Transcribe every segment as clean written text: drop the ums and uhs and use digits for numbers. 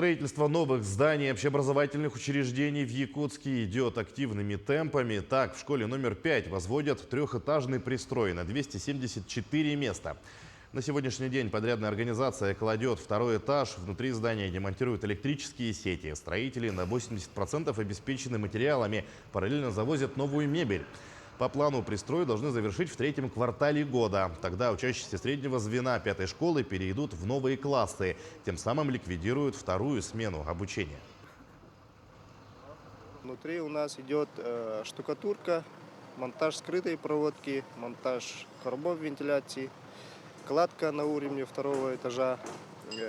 Строительство новых зданий общеобразовательных учреждений в Якутске идет активными темпами. Так, в школе номер 5 возводят трехэтажный пристрой на 274 места. На сегодняшний день подрядная организация кладет второй этаж. Внутри здания демонтируют электрические сети. Строители на 80% обеспечены материалами. Параллельно завозят новую мебель. По плану пристрой должны завершить в третьем квартале года. Тогда учащиеся среднего звена пятой школы перейдут в новые классы. Тем самым ликвидируют вторую смену обучения. Внутри у нас идет штукатурка, монтаж скрытой проводки, монтаж коробов вентиляции, кладка на уровне второго этажа,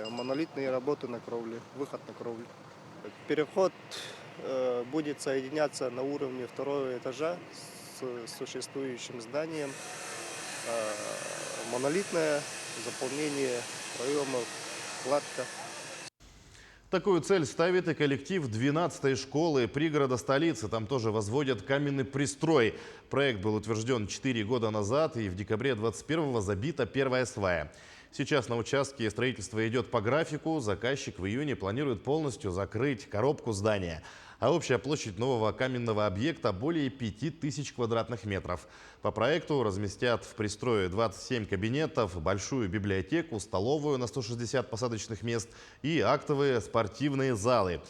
монолитные работы на кровле, выход на кровлю. Переход будет соединяться на уровне второго этажа с существующим зданием. Монолитное заполнение проемов, кладка. Такую цель ставит и коллектив 12-й школы пригорода столицы. Там тоже возводят каменный пристрой. Проект был утвержден 4 года назад, и в декабре 2021-го забита первая свая. Сейчас на участке строительство идет по графику. Заказчик в июне планирует полностью закрыть коробку здания. А общая площадь нового каменного объекта более 5000 квадратных метров. По проекту разместят в пристрое 27 кабинетов, большую библиотеку, столовую на 160 посадочных мест и актовые спортивные залы.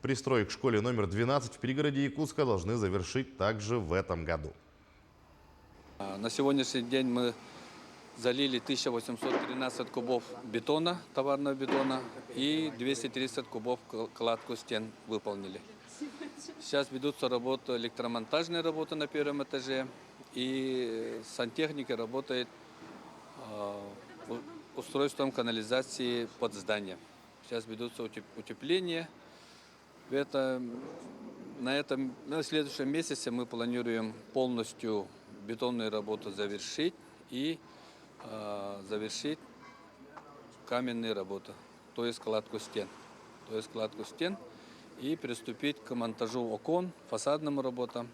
Пристрой к школе номер 12 в пригороде Якутска должны завершить также в этом году. На сегодняшний день мы залили 1813 кубов бетона, товарного бетона, и 230 кубов кладку стен выполнили. Сейчас ведутся работы, электромонтажные работы на первом этаже, и сантехника работает устройством канализации под зданием. Сейчас ведутся утепления. На следующем месяце мы планируем полностью бетонную работу завершить и завершить каменные работы, то есть кладку стен. И приступить к монтажу окон, фасадным работам.